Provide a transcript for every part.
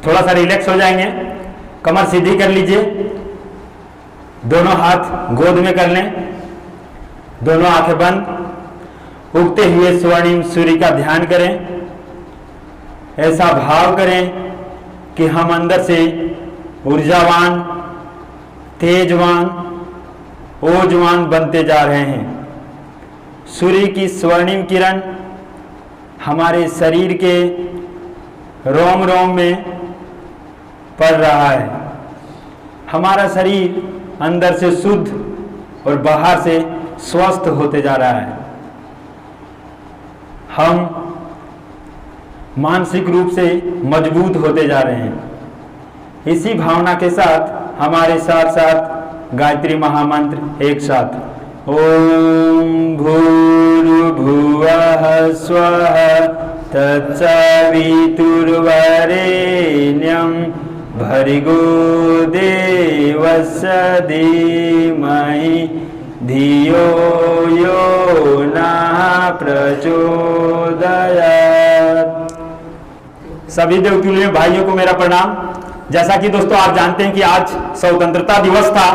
थोड़ा सा रिलैक्स हो जाएंगे। कमर सीधी कर लीजिए, दोनों हाथ गोद में कर लें, दोनों आंखें बंद। उगते हुए स्वर्णिम सूर्य का ध्यान करें। ऐसा भाव करें कि हम अंदर से ऊर्जावान, तेजवान, ओजवान बनते जा रहे हैं। सूर्य की स्वर्णिम किरण हमारे शरीर के रोम रोम में पड़ रहा है। हमारा शरीर अंदर से शुद्ध और बाहर से स्वस्थ होते जा रहा है। हम मानसिक रूप से मजबूत होते जा रहे हैं। इसी भावना के साथ हमारे साथ साथ गायत्री महामंत्र एक साथ, ओम भूर्भुवः स्वः तत्सवितुर्वरेण्यं भर्गो देवस्य धीमहि धियो यो नः प्रचोदयात्। सभी देवतुल्य भाइयों को मेरा प्रणाम। जैसा कि दोस्तों आप जानते हैं कि आज स्वतंत्रता दिवस था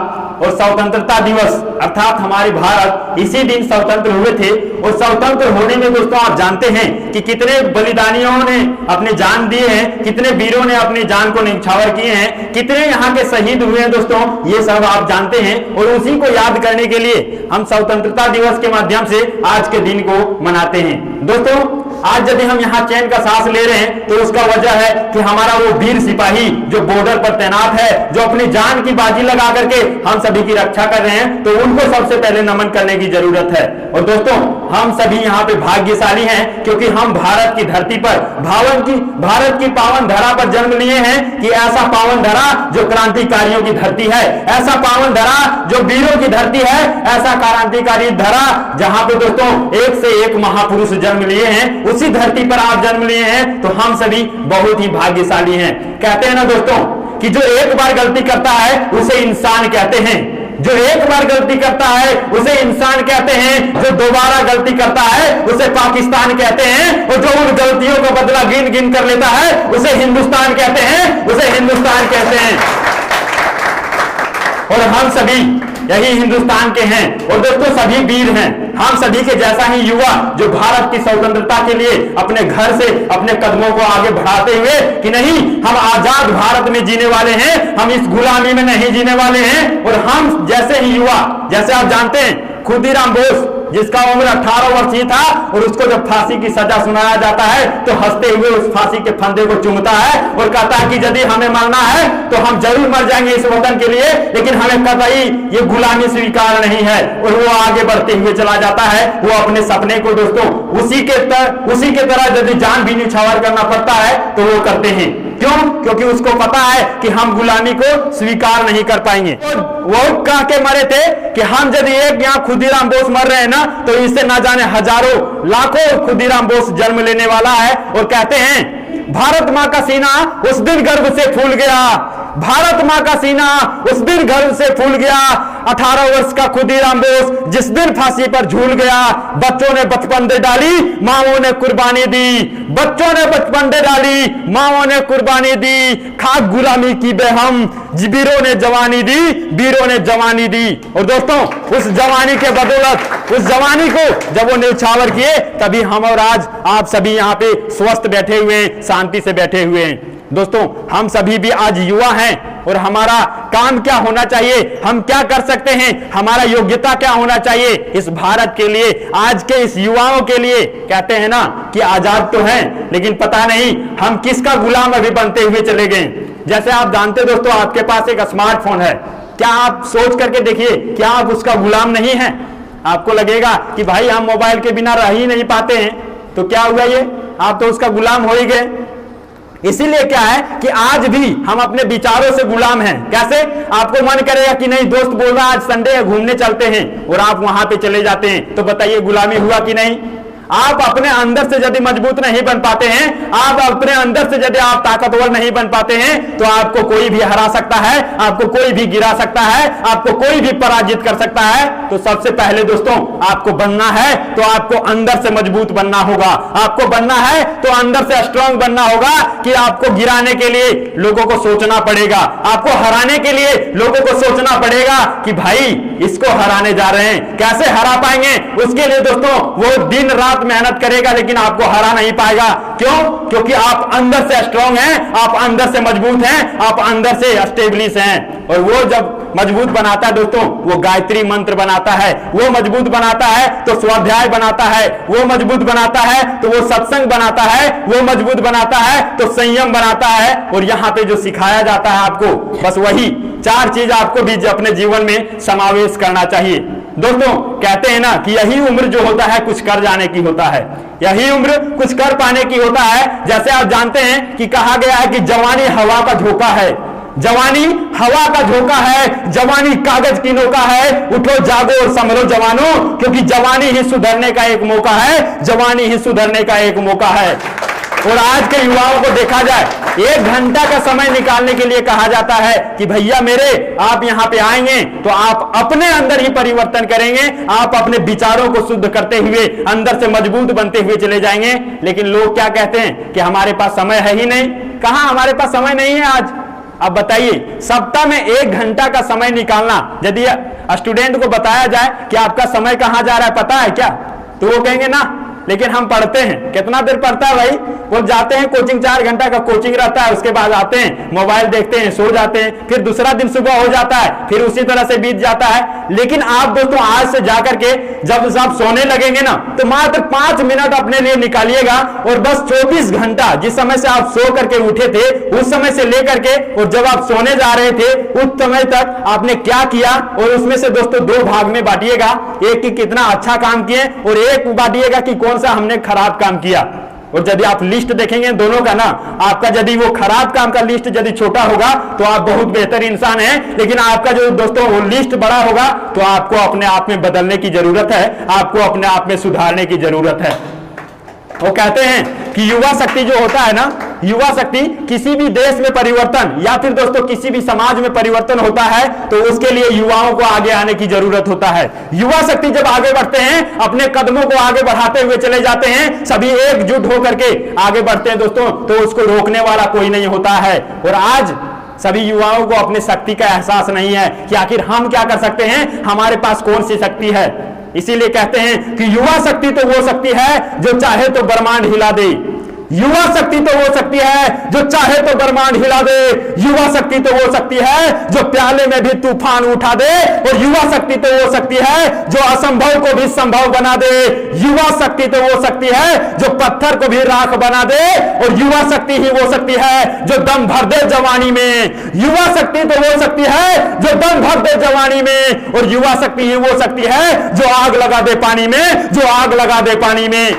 और स्वतंत्रता दिवस अर्थात हमारे भारत इसी दिन स्वतंत्र हुए थे। और स्वतंत्र होने में दोस्तों आप जानते हैं कि कितने बलिदानियों ने अपने जान दिए हैं, कितने वीरों ने अपनी जान को न्यौछावर किए हैं, कितने यहाँ के शहीद हुए हैं दोस्तों, ये सब आप जानते हैं। और उसी को याद करने के लिए हम स्वतंत्रता दिवस के माध्यम से आज के दिन को मनाते हैं। दोस्तों आज यदि हम यहाँ चैन का सांस ले रहे हैं तो उसका वजह है कि हमारा वो वीर सिपाही जो बॉर्डर पर तैनात है, जो अपनी जान की बाजी लगा करके हम सभी की रक्षा कर रहे हैं, तो उनको सबसे पहले नमन करने की जरूरत है। और दोस्तों हम सभी यहाँ पे भाग्यशाली हैं क्योंकि हम भारत की धरती पर भारत की पावन धरा पर जन्म लिए हैं कि ऐसा पावन धरा जो क्रांतिकारियों की धरती है, ऐसा पावन धरा जो वीरों की धरती है, ऐसा क्रांतिकारी धरा जहां पे दोस्तों एक से एक महापुरुष जन्म लिए हैं, उसी धरती पर आप जन्म लिए हैं। तो हम सभी बहुत ही भाग्यशाली हैं। कहते हैं ना दोस्तों कि जो एक बार गलती करता है उसे इंसान कहते हैं, जो एक बार गलती करता है उसे इंसान कहते हैं, जो दोबारा गलती करता है उसे पाकिस्तान कहते हैं, और जो उन गलतियों का बदला गिन गिन कर लेता है उसे हिंदुस्तान कहते हैं, उसे हिंदुस्तान कहते हैं। और हम सभी यही हिंदुस्तान के हैं और दोस्तों सभी वीर हैं। हम सभी के जैसा ही युवा जो भारत की स्वतंत्रता के लिए अपने घर से अपने कदमों को आगे बढ़ाते हुए कि नहीं हम आजाद भारत में जीने वाले हैं, हम इस गुलामी में नहीं जीने वाले हैं। और हम जैसे ही युवा, जैसे आप जानते हैं खुदीराम बोस जिसका उम्र 18 वर्ष ही था और उसको जब फांसी की सजा सुनाया जाता है तो हंसते हुए उस फांसी के फंदे को चूमता है और कहता है कि यदि हमें मरना है तो हम जरूर मर जाएंगे इस वतन के लिए, लेकिन हमें कतई ये गुलामी स्वीकार नहीं है। और वो आगे बढ़ते हुए चला जाता है। वो अपने सपने को दोस्तों उसी के तरह यदि जान भी न्यौछावर करना पड़ता है तो वो करते हैं। क्यों? क्योंकि उसको पता है कि हम गुलामी को स्वीकार नहीं कर पाएंगे। वो कह के मरे थे कि हम यदि एक यहाँ खुदीराम बोस मर रहे हैं ना तो इससे ना जाने हजारों लाखों खुदीराम बोस जन्म लेने वाला है। और कहते हैं भारत मां का सीना उस दिन गर्व से फूल गया, भारत मां का सीना उस दिन गर्व से फूल गया। 18 वर्ष का खुदीराम बोस जिस दिन फांसी पर झूल गया, बच्चों ने बचपन दे डाली, माओं ने कुर्बानी दी, बच्चों ने बचपन दे डाली, माओं ने कुर्बानी दी, खाक गुलामी की बेहम, वीरों ने जवानी दी, वीरों ने जवानी दी। और दोस्तों उस जवानी के बदौलत, उस जवानी को जब वो न्यौछावर किए तभी हम और आज आप सभी यहाँ पे स्वस्थ बैठे हुए हैं, शांति से बैठे हुए हैं। दोस्तों हम सभी भी आज युवा हैं और हमारा काम क्या होना चाहिए, हम क्या कर सकते हैं, हमारा योग्यता क्या होना चाहिए इस भारत के लिए, आज के इस युवाओं के लिए। कहते हैं ना कि आजाद तो हैं लेकिन पता नहीं हम किसका गुलाम अभी बनते हुए चले गए। जैसे आप जानते दोस्तों आपके पास एक स्मार्टफोन है, क्या आप सोच करके देखिए क्या आप उसका गुलाम नहीं है? आपको लगेगा कि भाई हम मोबाइल के बिना रह ही नहीं पाते हैं, तो क्या हुआ ये, आप तो उसका गुलाम हो ही गए। इसीलिए क्या है कि आज भी हम अपने विचारों से गुलाम हैं। कैसे? आपको मन करेगा कि नहीं दोस्त बोल रहा आज संडे है घूमने चलते हैं और आप वहां पे चले जाते हैं, तो बताइए गुलामी हुआ कि नहीं? आप अपने अंदर से यदि मजबूत नहीं बन पाते हैं, आप अपने अंदर से यदि आप ताकतवर नहीं बन पाते हैं, तो आपको कोई भी हरा सकता है, आपको कोई भी गिरा सकता है, आपको कोई भी पराजित कर सकता है। तो सबसे पहले दोस्तों आपको बनना है तो आपको अंदर से मजबूत बनना होगा, आपको बनना है तो अंदर से स्ट्रांग बनना होगा कि आपको गिराने के लिए लोगों को सोचना पड़ेगा, आपको हराने के लिए लोगों को सोचना पड़ेगा कि भाई इसको हराने जा रहे हैं, कैसे हरा पाएंगे। उसके लिए दोस्तों वो दिन रात मेहनत करेगा लेकिन आपको हरा नहीं पाएगा। क्यों? क्योंकि आप अंदर से स्ट्रांग हैं, आप अंदर से मजबूत हैं, आप अंदर से स्टेबलिश हैं। और वो जब मजबूत बनाता है दोस्तों, वो गायत्री मंत्र बनाता है, वो मजबूत बनाता है तो स्वाध्याय बनाता है, वो मजबूत बनाता है तो वो सत्संग बनाता है, वो मजबूत बनाता है तो संयम बनाता है। और यहां पे जो सिखाया जाता है आपको, बस वही 4 चीज आपको भी अपने जीवन में समावेश करना चाहिए। दोस्तों कहते हैं ना कि यही उम्र जो होता है कुछ कर जाने की होता है, यही उम्र कुछ कर पाने की होता है। जैसे आप जानते हैं कि कहा गया है कि जवानी हवा का झोंका है, जवानी हवा का झोंका है, जवानी कागज की नौका है। उठो जागो और संभलो जवानों, क्योंकि जवानी ही सुधरने का एक मौका है, जवानी ही सुधरने का एक मौका है। और आज के युवाओं को देखा जाए, 1 घंटा का समय निकालने के लिए कहा जाता है कि भैया मेरे आप यहां पे आएंगे तो आप अपने अंदर ही परिवर्तन करेंगे, आप अपने विचारों को शुद्ध करते हुए अंदर से मजबूत बनते हुए चले जाएंगे। लेकिन लोग क्या कहते हैं कि हमारे पास समय है ही नहीं। कहां हमारे पास समय नहीं है आज? अब बताइए, सप्ताह में 1 घंटा का समय निकालना यदि स्टूडेंट को बताया जाए कि आपका समय कहां जा रहा है पता है क्या, तो वो कहेंगे ना लेकिन हम पढ़ते हैं। कितना देर पढ़ता है भाई? वो जाते हैं कोचिंग, 4 घंटा का कोचिंग रहता है, उसके बाद आते हैं मोबाइल देखते हैं, सो जाते हैं, फिर दूसरा दिन सुबह हो जाता है, फिर उसी तरह से बीत जाता है। लेकिन आप दोस्तों आज से जाकर के जब आप सोने लगेंगे ना तो मात्र 5 मिनट अपने लिए निकालिएगा और बस 24 घंटा जिस समय से आप सो करके उठे थे उस समय से लेकर के और जब आप सोने जा रहे थे उस समय तक आपने क्या किया, और उसमें से दोस्तों 2 भाग में बांटिएगा, एक कि कितना अच्छा काम किए और एक बांटिएगा कि कौन सा हमने खराब काम किया। और यदि आप लिस्ट देखेंगे दोनों का ना, आपका यदि वो खराब काम का लिस्ट यदि छोटा होगा तो आप बहुत बेहतर इंसान हैं, लेकिन आपका जो दोस्तों वो लिस्ट बड़ा होगा तो आपको अपने आप में बदलने की जरूरत है, आपको अपने आप में सुधारने की जरूरत है। वो कहते हैं कि युवा शक्ति जो होता है ना, युवा शक्ति किसी भी देश में परिवर्तन या फिर दोस्तों किसी भी समाज में परिवर्तन होता है तो उसके लिए युवाओं को आगे आने की जरूरत होता है। युवा शक्ति जब आगे बढ़ते हैं, अपने कदमों को आगे बढ़ाते हुए चले जाते हैं, सभी एकजुट होकर के आगे बढ़ते हैं दोस्तों, तो उसको रोकने वाला कोई नहीं होता है। और आज सभी युवाओं को अपनी शक्ति का एहसास नहीं है कि आखिर हम क्या कर सकते हैं, हमारे पास कौन सी शक्ति है। इसीलिए कहते हैं कि युवा शक्ति तो वो शक्ति है जो चाहे तो ब्रह्मांड हिला दे, युवा शक्ति तो वो शक्ति है जो चाहे तो ब्रह्मांड हिला दे, युवा शक्ति तो वो शक्ति है जो प्याले में भी तूफान उठा दे, और युवा शक्ति तो वो शक्ति है जो असंभव को भी संभव बना दे, युवा शक्ति तो वो शक्ति है जो पत्थर को भी राख बना दे, और युवा शक्ति ही वो शक्ति है जो दम भर दे जवानी में, युवा शक्ति तो वो शक्ति है जो दम भर दे जवानी में, और युवा शक्ति ही वो शक्ति है जो आग लगा दे पानी में, जो आग लगा दे पानी में।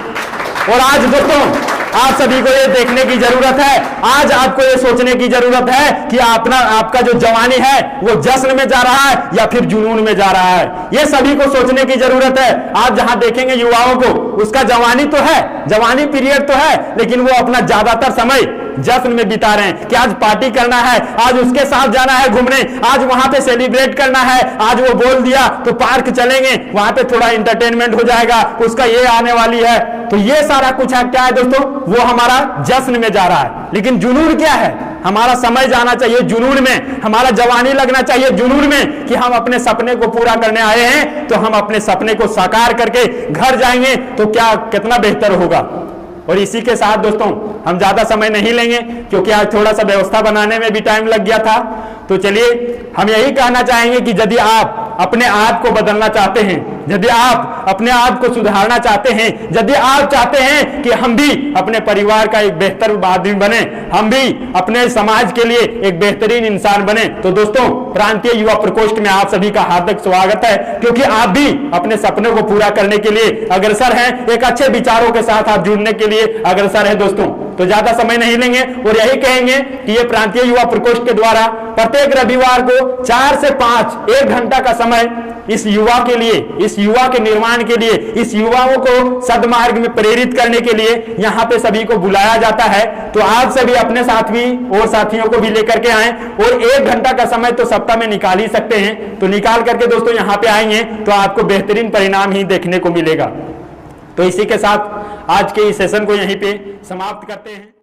और आज दोस्तों आप सभी को ये देखने की जरूरत है, आज आपको ये सोचने की जरूरत है कि आपका जो जवानी है वो जश्न में जा रहा है या फिर जुनून में जा रहा है। ये सभी को सोचने की जरूरत है। आज जहां देखेंगे युवाओं को, उसका जवानी तो है, जवानी पीरियड तो है, लेकिन वो अपना ज्यादातर समय जश्न में बिता रहे हैं कि आज पार्टी करना है, आज उसके साथ जाना है घूमने, आज वहां पे सेलिब्रेट करना है, आज वो बोल दिया तो पार्क चलेंगे, वहां पे थोड़ा एंटरटेनमेंट हो जाएगा, उसका ये आने वाली है। तो ये सारा कुछ है क्या है दोस्तों, वो हमारा जश्न में जा रहा है। लेकिन जुनून क्या है, हमारा समय जाना चाहिए जुनून में, हमारा जवानी लगना चाहिए जुनून में कि हम अपने सपने को पूरा करने आए हैं, तो हम अपने सपने को साकार करके घर जाएंगे तो क्या कितना बेहतर होगा। और इसी के साथ दोस्तों हम ज्यादा समय नहीं लेंगे क्योंकि आज थोड़ा सा व्यवस्था बनाने में भी टाइम लग गया था। तो चलिए हम यही कहना चाहेंगे कि यदि आप अपने आप को बदलना चाहते हैं, यदि आप अपने आप को सुधारना चाहते हैं, यदि आप चाहते हैं कि हम भी अपने परिवार का एक बेहतर आदमी बने, हम भी अपने समाज के लिए एक बेहतरीन इंसान बने, तो दोस्तों प्रांतीय युवा प्रकोष्ठ में आप सभी का हार्दिक स्वागत है, क्योंकि आप भी अपने सपनों को पूरा करने के लिए अग्रसर हैं, एक अच्छे विचारों के साथ आप जुड़ने के लिए अग्रसर है दोस्तों। तो ज्यादा समय नहीं लेंगे और यही कहेंगे कि ये प्रांतीय युवा प्रकोष्ठ के द्वारा प्रत्येक रविवार को 4 से 5 1 घंटा का समय इस युवा के लिए, इस युवा के निर्माण के लिए, इस युवाओं को सद्मार्ग में प्रेरित करने के लिए यहाँ पे सभी को बुलाया जाता है। तो आप सभी अपने साथी और साथियों को भी लेकर के आए, और 1 घंटा का समय तो सप्ताह में निकाल ही सकते हैं। तो निकाल करके दोस्तों यहाँ पे आएंगे तो आपको बेहतरीन परिणाम ही देखने को मिलेगा। तो इसी के साथ आज के इस सेशन को यहीं पे समाप्त करते हैं।